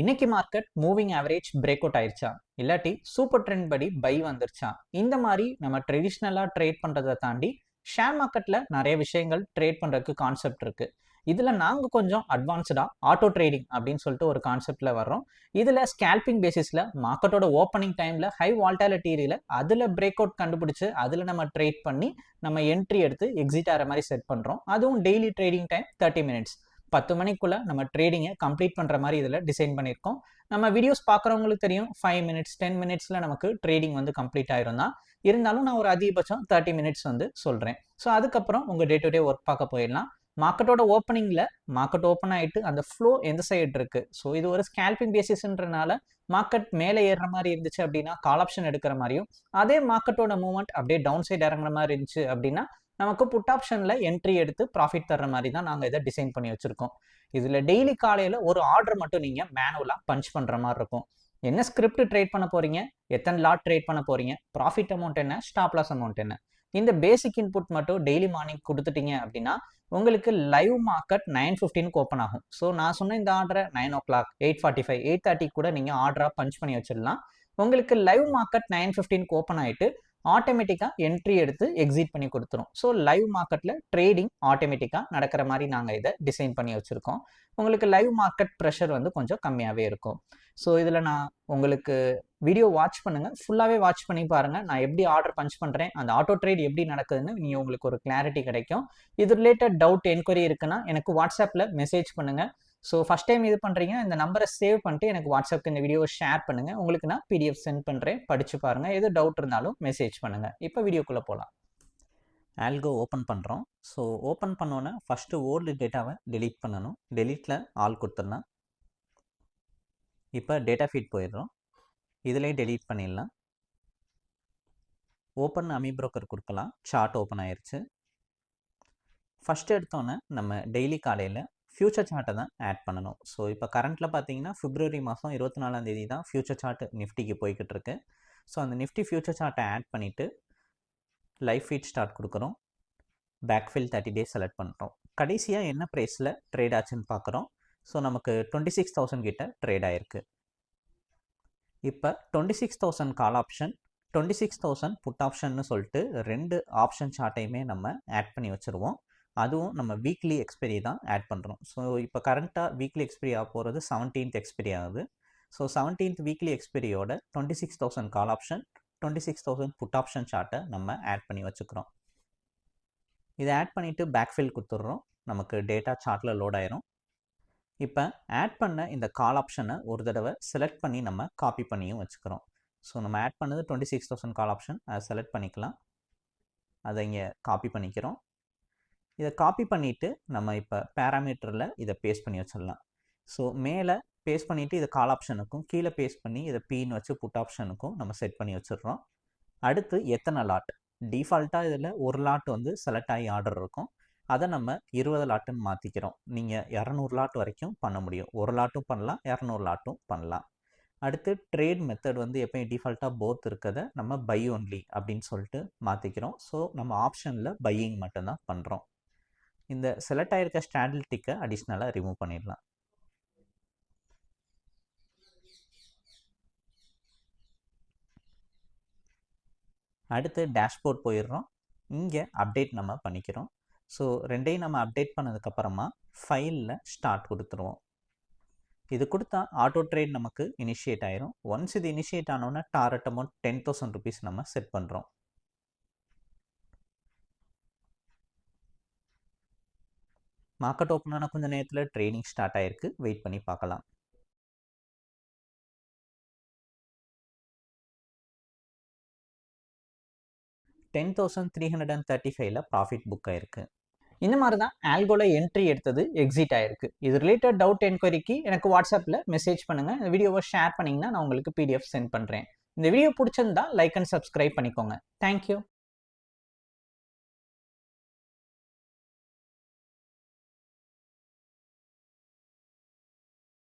இன்னைக்கு market moving average breakout ஆயிருச்சா இல்லாட்டி சூப்பர் ட்ரெண்ட் படி பை வந்துருச்சா? இந்த மாதிரி நம்ம ட்ரெடிஷ்னலா ட்ரேட் பண்றதை தாண்டி ஷேர் மார்க்கெட்ல நிறைய விஷயங்கள் ட்ரேட் பண்றதுக்கு கான்செப்ட் இருக்கு. இதுல நாங்க கொஞ்சம் அட்வான்ஸ்டா ஆட்டோ ட்ரேடிங் அப்படின்னு சொல்லிட்டு ஒரு கான்செப்ட்ல வர்றோம். இதுல ஸ்கேல்பிங் பேசிஸ்ல மார்க்கெட்டோட ஓப்பனிங் டைம்ல ஹை வால்டாலிட்டியில அதுல பிரேக் அவுட் கண்டுபிடிச்சு அதுல நம்ம ட்ரேட் பண்ணி நம்ம என்ட்ரி எடுத்து எக்ஸிட் ஆகிற மாதிரி செட் பண்றோம். அதுவும் டெய்லி ட்ரேடிங் டைம் 30 மினிட்ஸ். 10 மணிக்குள்ள நம்ம ட்ரேடிங்கை கம்ப்ளீட் பண்ற மாதிரி இதில் டிசைன் பண்ணியிருக்கோம். நம்ம வீடியோஸ் பார்க்குறவங்களுக்கு தெரியும் 5 மினிட்ஸ் 10 மினிட்ஸ்ல நமக்கு ட்ரேடிங் வந்து கம்ப்ளீட் ஆயிரும் தான். இருந்தாலும் நான் ஒரு அதிகபட்சம் 30 மினிட்ஸ் வந்து சொல்றேன். ஸோ அதுக்கப்புறம் உங்க டே டு டே ஒர்க் பார்க்க போயிடலாம். மார்க்கெட்டோட ஓப்பனிங்ல மார்க்கெட் ஓப்பன் ஆயிட்டு அந்த ஃப்ளோ எந்த சைடு இருக்கு. ஸோ இது ஒரு ஸ்கேல்பிங் பேசிஸ்ன்றனால மார்க்கெட் மேலே ஏறுற மாதிரி இருந்துச்சு அப்படின்னா கால் ஆப்ஷன் எடுக்கிற மாதிரியும், அதே மார்க்கெட்டோட மூவ்மெண்ட் அப்படியே டவுன் சைடு இறங்குற மாதிரி இருந்துச்சு அப்படின்னா நமக்கு புட் ஆப்ஷன்ல என்ட்ரி எடுத்து ப்ராஃபிட் தர்ற மாதிரி தான் நாங்கள் இதை டிசைன் பண்ணி வச்சிருக்கோம். இதுல டெய்லி காலையில ஒரு ஆர்டர் மட்டும் நீங்க மேனுவலா பஞ்ச் பண்ற மாதிரி இருக்கும். என்ன ஸ்கிரிப்ட் ட்ரேட் பண்ண போறீங்க, எத்தனை லாட் ட்ரேட் பண்ண போறீங்க, ப்ராஃபிட் அமௌண்ட் என்ன, ஸ்டாப் லாஸ் அமௌண்ட் என்ன, இந்த பேசிக் இன்புட் மட்டும் டெய்லி மார்னிங் கொடுத்துட்டீங்க அப்படின்னா உங்களுக்கு லைவ் மார்க்கெட் 9:15 ஓப்பன் ஆகும். ஸோ நான் சொன்ன இந்த ஆர்டரை 9 o'clock 8:45 8:30 கூட நீங்க ஆர்டரா பஞ்ச் பண்ணி வச்சிடலாம். உங்களுக்கு லைவ் மார்க்கெட் 9:15 ஓப்பன் ஆயிட்டு ஆட்டோமேட்டிக்காக என்ட்ரி எடுத்து எக்ஸிட் பண்ணி கொடுத்துரும். ஸோ லைவ் மார்க்கெட்டில் ட்ரேடிங் ஆட்டோமேட்டிக்காக நடக்கிற மாதிரி நாங்கள் இதை டிசைன் பண்ணி வச்சுருக்கோம். உங்களுக்கு லைவ் மார்க்கெட் ப்ரெஷர் வந்து கொஞ்சம் கம்மியாகவே இருக்கும். ஸோ இதில் நான் உங்களுக்கு வீடியோ வாட்ச் பண்ணுங்கள், ஃபுல்லாகவே வாட்ச் பண்ணி பாருங்கள். நான் எப்படி ஆர்டர் பஞ்ச் பண்ணுறேன், அந்த ஆட்டோ ட்ரேட் எப்படி நடக்குதுன்னு நீங்கள் உங்களுக்கு ஒரு கிளாரிட்டி கிடைக்கும். இது ரிலேட்டட் டவுட் என்கொயரி இருக்குன்னா எனக்கு வாட்ஸ்அப்பில் மெசேஜ் பண்ணுங்கள். ஸோ ஃபஸ்ட் டைம் இது பண்ணுறீங்கன்னா இந்த நம்பரை சேவ் பண்ணிட்டு எனக்கு வாட்ஸ்அப்புக்கு இந்த வீடியோவை ஷேர் பண்ணுங்கள். உங்களுக்கு நான் பிடிஎஃப் சென்ட் பண்ணுறேன், படித்து பாருங்கள். எது டவுட் இருந்தாலும் மெசேஜ் பண்ணுங்கள். இப்போ வீடியோக்குள்ளே போகலாம். ஆல்கோ ஓப்பன் பண்ணுறோம். ஸோ ஓப்பன் பண்ணோன்னே ஃபஸ்ட்டு ஓல்டு டேட்டாவை டெலீட் பண்ணணும். டெலீட்டில் ஆல் கொடுத்துடலாம். இப்போ டேட்டா ஃபீட் போயிடுறோம். இதிலே டெலீட் பண்ணிடலாம். ஓப்பன் அமி ப்ரோக்கர் கொடுக்கலாம். சார்ட் ஓப்பன் ஆயிடுச்சு. ஃபஸ்ட்டு எடுத்தோன்னே நம்ம டெய்லி காலையில் ஃபியூச்சர் சார்ட்டை தான் ஆட் பண்ணணும். ஸோ இப்போ கரண்ட்டில் பார்த்தீங்கன்னா பிப்ரவரி மாதம் 24 தான் ஃபியூச்சர் சார்ட் நிஃப்டிக்கு போய்கிட்டு இருக்கு. ஸோ அந்த நிஃப்டி ஃபியூச்சர் சார்ட்டை ஆட் பண்ணிவிட்டு லைவ் ஃபீட் ஸ்டார்ட் கொடுக்குறோம். பேக்ஃபில் 30 days செலக்ட் பண்ணுறோம். கடைசியாக என்ன ப்ரைஸில் ட்ரேட் ஆச்சுன்னு பார்க்குறோம். ஸோ நமக்கு 26,000 கிட்ட ட்ரேட் ஆயிருக்கு. இப்போ 26,000 கால் ஆப்ஷன், 26,000 புட் ஆப்ஷன்னு சொல்லிட்டு 2 ஆப்ஷன் சார்ட்டையுமே நம்ம ஆட் பண்ணி வச்சுருவோம். அதுவும் நம்ம வீக்லி எக்ஸ்பைரி தான் ஆட் பண்ணுறோம். ஸோ இப்போ கரண்ட்டாக வீக்லி எக்ஸ்பைரி ஆக போகிறது 17th எக்ஸ்பைரி ஆகுது. ஸோ 17th வீக்லி எக்ஸ்பைரியோட 26,000 கால் ஆப்ஷன் 26,000 புட் ஆப்ஷன் சார்ட்டை நம்ம ஆட் பண்ணி வச்சுக்கிறோம். இதை ஆட் பண்ணிவிட்டு பேக்ஃபில் கொடுத்துட்றோம். நமக்கு டேட்டா சார்ட்டில் லோட் ஆயிரும். இப்போ ஆட் பண்ண இந்த கால் ஆப்ஷனை ஒரு தடவை செலக்ட் பண்ணி நம்ம காப்பி பண்ணியும் வச்சுக்கிறோம். ஸோ நம்ம ஆட் பண்ணது 26,000 கால் ஆப்ஷன், அதை செலக்ட் பண்ணிக்கலாம். அதை இங்கே காப்பி பண்ணிக்கிறோம். இதை காப்பி பண்ணிவிட்டு நம்ம இப்போ பேராமீட்டரில் இதை பேஸ்ட் பண்ணி வச்சிடலாம். ஸோ மேலே பேஸ்ட் பண்ணிவிட்டு இதை கால் ஆப்ஷனுக்கும், கீழே பேஸ்ட் பண்ணி இதை பீன்னு வச்சு புட் ஆப்ஷனுக்கும் நம்ம செட் பண்ணி வச்சிடுறோம். அடுத்து எத்தனை லாட், டிஃபால்ட்டாக இதில் ஒரு லாட் வந்து செலக்ட் ஆகி ஆர்டர் இருக்கும். அதை நம்ம 20 லாட்டுன்னு மாற்றிக்கிறோம். நீங்கள் 200 லாட் வரைக்கும் பண்ண முடியும். ஒரு லாட்டும் பண்ணலாம், 200 லாட்டும் பண்ணலாம். அடுத்து ட்ரேட் மெத்தட் வந்து எப்பயும் டிஃபால்ட்டாக போத் இருக்கிறத நம்ம பை ஒன்லி அப்படின்னு சொல்லிட்டு மாற்றிக்கிறோம். ஸோ நம்ம ஆப்ஷனில் பையிங் மட்டும்தான் பண்ணுறோம். இந்த செலக்ட் ஆகிருக்க ஸ்டாண்டில் டிக்கை அடிஷ்னலாக ரிமூவ் பண்ணிடலாம். அடுத்து டேஷ்போர்ட் போயிடுறோம். இங்கே அப்டேட் நம்ம பண்ணிக்கிறோம். ஸோ ரெண்டையும் நம்ம அப்டேட் பண்ணதுக்கப்புறமா ஃபைலில் ஸ்டார்ட் கொடுத்துருவோம். இது கொடுத்தா ஆட்டோ ட்ரேட் நமக்கு இனிஷியேட் ஆயிரும். ஒன்ஸ் இது இனிஷியேட் ஆனோன்னா டார்கெட் அமௌண்ட் 10,000 rupees நம்ம செட் பண்ணுறோம். மார்க்கெட் ஓப்பன் ஆன கொஞ்சம் நேரத்தில் ட்ரேடிங் ஸ்டார்ட் ஆயிருக்கு. வெயிட் பண்ணி பார்க்கலாம். $10,335 ப்ராஃபிட் புக் ஆயிருக்கு. இந்த மாதிரி தான் ஆல்கோல என்ட்ரி எடுத்தது எக்ஸிட் ஆயிருக்கு. இது ரிலேட்டட் டவுட் என்கொயரிக்கு எனக்கு வாட்ஸ்அப்பில் மெசேஜ் பண்ணுங்கள். இந்த வீடியோவை ஷேர் பண்ணிங்கன்னா நான் உங்களுக்கு பிடிஎஃப் சென்ட் பண்ணுறேன். இந்த வீடியோ பிடிச்சிருந்தா லைக் அண்ட் சப்ஸ்கிரைப் பண்ணிக்கோங்க. தேங்க்யூ.